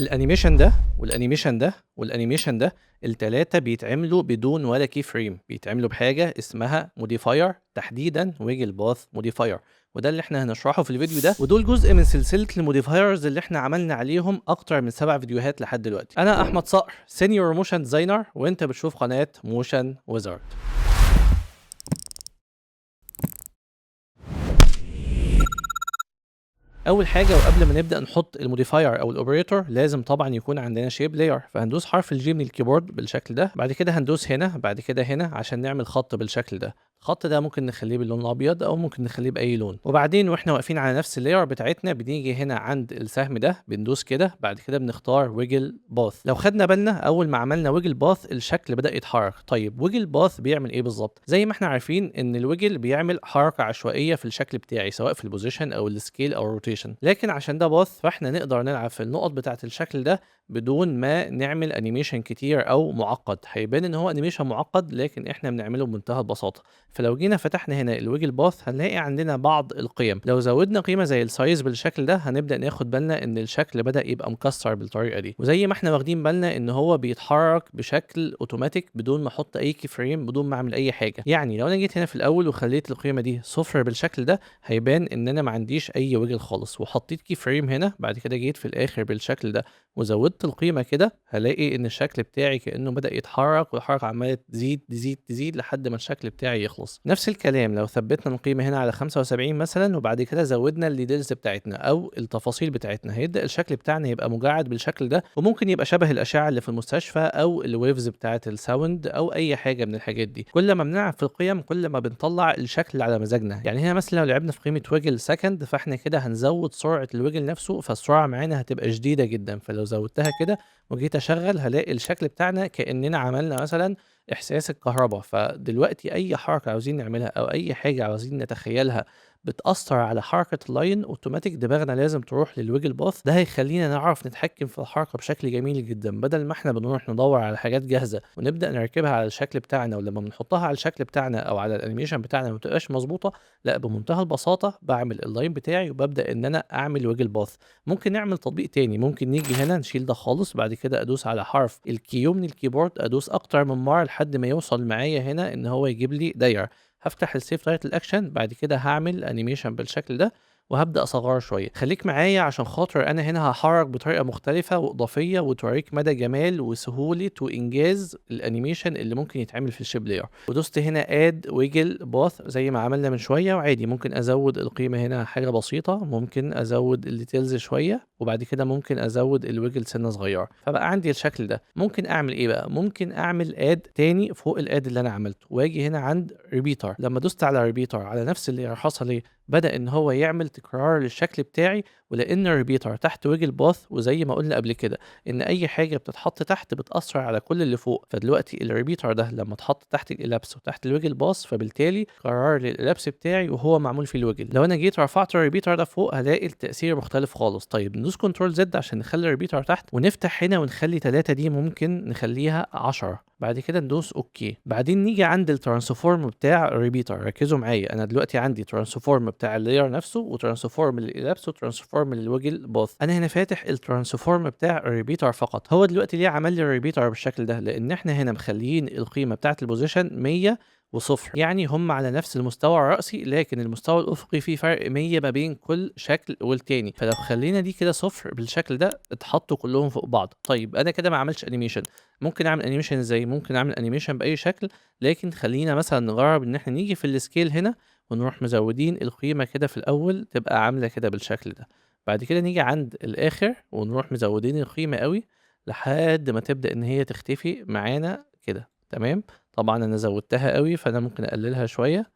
الأنيميشن ده والأنيميشن ده والأنيميشن ده ال3 بيتعملوا بدون ولا key frame، بيتعملوا بحاجة اسمها modifier، تحديدًا wiggle path modifier، وده اللي إحنا هنشرحه في الفيديو ده، ودول جزء من سلسلة الmodifiers اللي إحنا عملنا عليهم أكتر من 7 فيديوهات لحد دلوقتي. أنا أحمد صقر senior motion designer، وأنت بتشوف قناة motion wizard. اول حاجه وقبل ما نبدا نحط الموديفاير او الاوبريتور لازم طبعا يكون عندنا شيب لاير، فهندوس حرف الجي من الكيبورد بالشكل ده، بعد كده هندوس هنا، بعد كده هنا عشان نعمل خط بالشكل ده. الخط ده ممكن نخليه باللون الابيض او ممكن نخليه باي لون، وبعدين واحنا واقفين على نفس اللاير بتاعتنا بنيجي هنا عند السهم ده بندوس كده، بعد كده بنختار ويجل باث. لو خدنا بالنا اول ما عملنا ويجل باث الشكل بدا يتحرك. طيب ويجل باث بيعمل ايه بالظبط؟ زي ما احنا عارفين ان الويجل بيعمل حركه عشوائيه في الشكل بتاعي، سواء في البوزيشن او السكيل او الروتيشن، لكن عشان ده باث فاحنا نقدر نلعب في النقط بتاعه الشكل ده بدون ما نعمل انيميشن كتير او معقد. هيبان ان هو انيميشن معقد لكن احنا بنعمله بمنتهى البساطه. فلو جينا فتحنا هنا الويجل باث هنلاقي عندنا بعض القيم، لو زودنا قيمه زي السايز بالشكل ده هنبدا ناخد بالنا ان الشكل بدا يبقى مكسر بالطريقه دي، وزي ما احنا واخدين بالنا ان هو بيتحرك بشكل اوتوماتيك بدون ما احط اي كي فريم، بدون ما اعمل اي حاجه. يعني لو انا جيت هنا في الاول وخليت القيمه دي صفر بالشكل ده هيبان ان انا ما عنديش اي ويجل خالص، وحطيت كي فريم هنا، بعد كده جيت في الاخر بالشكل ده وزودت القيمه كده هلاقي ان الشكل بتاعي كانه بدا يتحرك، والحركه عماله تزيد تزيد تزيد لحد ما الشكل بتاعي يخلص. نفس الكلام لو ثبتنا القيمه هنا على 75 مثلا، وبعد كده زودنا الديتيلز بتاعتنا او التفاصيل بتاعتنا، هيبدا الشكل بتاعنا يبقى مجعد بالشكل ده، وممكن يبقى شبه الاشعه اللي في المستشفى او الويفز بتاعه الساوند او اي حاجه من الحاجات دي. كل ما بنلعب في القيم كل ما بنطلع الشكل على مزاجنا. يعني هنا مثلا لو لعبنا في قيمه ويجل سكند فاحنا كده هنزود سرعه الويجل نفسه، فالسرعه معانا هتبقى شديده جدا، فلو زودتها كده وجيت اشغل هلاقي الشكل بتاعنا كاننا عملنا مثلا احساس الكهرباء. فدلوقتي اي حركه عاوزين نعملها او اي حاجه عاوزين نتخيلها بتأثر على حركة اللاين اوتوماتيك، دماغنا لازم تروح للويجل باث. ده هيخلينا نعرف نتحكم في الحركة بشكل جميل جدا، بدل ما احنا بنروح ندور على حاجات جاهزة ونبدأ نركبها على الشكل بتاعنا، ولما بنحطها على الشكل بتاعنا او على الانيميشن بتاعنا ما تبقاش مظبوطة. لا، بمنتهى البساطة بعمل اللاين بتاعي وببدأ ان انا اعمل ويجل باث. ممكن نعمل تطبيق تاني، ممكن نيجي هنا نشيل ده خالص، بعد كده ادوس على حرف الكيو من الكيبورد، ادوس اكتر من مرة لحد ما يوصل معايا هنا ان هو يجيب لي دايره. هافتح السيف تايتل اكشن، بعد كده هعمل انيميشن بالشكل ده وهبدا اصغره شويه. خليك معايا عشان خاطر انا هنا هحرك بطريقه مختلفه واضافيه وتوريك مدى جمال وسهوله وانجاز الانيميشن اللي ممكن يتعمل في الشيب لاير. ودوست هنا اد ويجل باث زي ما عملنا من شويه، وعادي ممكن ازود القيمه هنا حاجه بسيطه، ممكن ازود الديتيلز شويه، وبعد كده ممكن ازود الويجل سنه صغيره، فبقى عندي الشكل ده. ممكن اعمل ايه بقى؟ ممكن اعمل اد تاني فوق الاد اللي انا عملته، واجي هنا عند ريبيتر. لما دوست على ريبيتر على نفس اللي حصل ايه، بدأ ان هو يعمل تكرار للشكل بتاعي، ولان الريبيتر تحت ويجل باث، وزي ما قلنا قبل كده ان اي حاجه بتتحط تحت بتاثر على كل اللي فوق، فدلوقتي الريبيتر ده لما اتحط تحت الالابس وتحت الويجل باث فبالتالي قرر لي الالابس بتاعي وهو معمول فيه الويجل. لو انا جيت رفعت الريبيتر ده فوق هلاقي التاثير مختلف خالص. طيب ندوس كنترول زد عشان نخلي الريبيتر تحت، ونفتح هنا ونخلي 3 دي ممكن نخليها 10، بعد كده ندوس اوكي. بعدين نيجي عند الترانسفورم بتاع الريبيتر. ركزوا معايا، انا دلوقتي عندي ترانسفورم بتاع اللاير نفسه وترانسفورم للإلابس وترانسفورم للوجل باث. انا هنا فاتح الترانسفورم بتاع الريبيتر فقط. هو دلوقتي ليه عمل لي الريبيتر بالشكل ده؟ لان احنا هنا مخليين القيمه بتاعه البوزيشن 100 وصفر، يعني هم على نفس المستوى الرأسي لكن المستوى الأفقي فيه فرق 100 ما بين كل شكل والتاني. فلو خلينا دي كده صفر بالشكل ده اتحطوا كلهم فوق بعض. طيب انا كده ما عملتش انيميشن. ممكن اعمل انيميشن ازاي؟ ممكن اعمل انيميشن باي شكل، لكن خلينا مثلا نجرب ان احنا نيجي في السكيل هنا ونروح مزودين القيمه كده في الاول تبقى عامله كده بالشكل ده، بعد كده نيجي عند الاخر ونروح مزودين القيمه قوي لحد ما تبدا ان هي تختفي معانا كده. تمام. طبعا انا زودتها قوي فانا ممكن اقللها شويه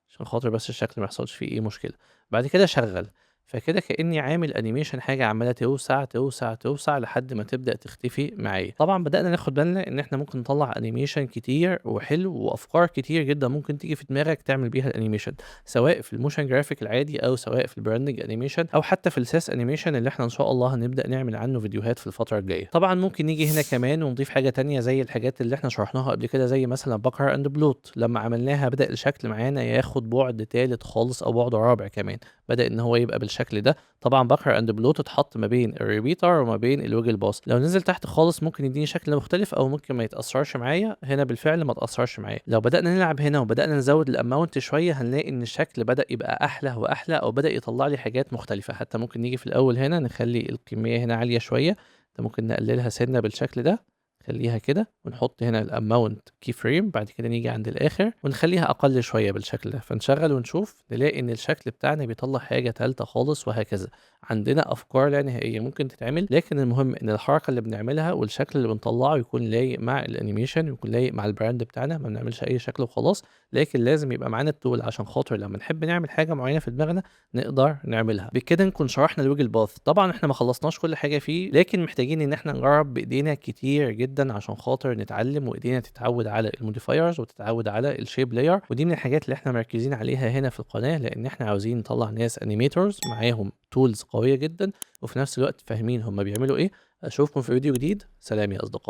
عشان خاطر بس الشكل ما يحصلش فيه اي مشكله. بعد كده شغل، فكده كاني عامل انيميشن حاجه عماله توسع توسع توسع لحد ما تبدا تختفي معايا. طبعا بدانا ناخد بالنا ان احنا ممكن نطلع انيميشن كتير وحلو وافكار كتير جدا ممكن تيجي في دماغك تعمل بيها الانيميشن، سواء في الموشن جرافيك العادي او سواء في البراندنج انيميشن او حتى في الساس انيميشن اللي احنا ان شاء الله هنبدا نعمل عنه فيديوهات في الفتره الجايه. طبعا ممكن نيجي هنا كمان ونضيف حاجه تانية زي الحاجات اللي احنا شرحناها قبل كده، زي مثلا بكر اند بلوت. لما عملناها بدا الشكل معانا ياخد بعد تالت خالص او بعد رابع كمان، بدا ان هو يبقى بالشكل بالشكل ده. طبعا بكر اند بلو تتحط ما بين الريبيتر وما بين الويجل باص. لو نزل تحت خالص ممكن يديني شكل مختلف او ممكن ما يتاثرش معايا. هنا بالفعل ما تاثرش معايا. لو بدانا نلعب هنا وبدانا نزود الاماونت شويه هنلاقي ان الشكل بدا يبقى احلى واحلى، او بدا يطلع لي حاجات مختلفه. حتى ممكن نيجي في الاول هنا نخلي الكميه هنا عاليه شويه، ده ممكن نقللها سنه بالشكل ده، نخليها كده ونحط هنا الاماونت كي فريم. بعد كده نيجي عند الاخر ونخليها اقل شويه بالشكل ده، فنشغل ونشوف نلاقي ان الشكل بتاعنا بيطلع حاجه تالته خالص. وهكذا عندنا افكار لا نهائيه ممكن تتعمل، لكن المهم ان الحركه اللي بنعملها والشكل اللي بنطلعه يكون لايق مع الانيميشن، يكون لايق مع البراند بتاعنا. ما بنعملش اي شكل وخلاص، لكن لازم يبقى معانا التول عشان خاطر لما نحب نعمل حاجه معينه في دماغنا نقدر نعملها. بكده نكون شرحنا الويجل باث. طبعا احنا ما خلصناش كل حاجه فيه، لكن محتاجين ان احنا نجرب بايدينا كتير جدا عشان خاطر نتعلم وايدينا تتعود على الموديفايرز وتتعود على الشيب لاير. ودي من الحاجات اللي احنا مركزين عليها هنا في القناه، لان احنا عاوزين نطلع ناس انيميتورز معاهم تولز قويه جدا وفي نفس الوقت فاهمين هم بيعملوا ايه. اشوفكم في فيديو جديد. سلام يا اصدقائي.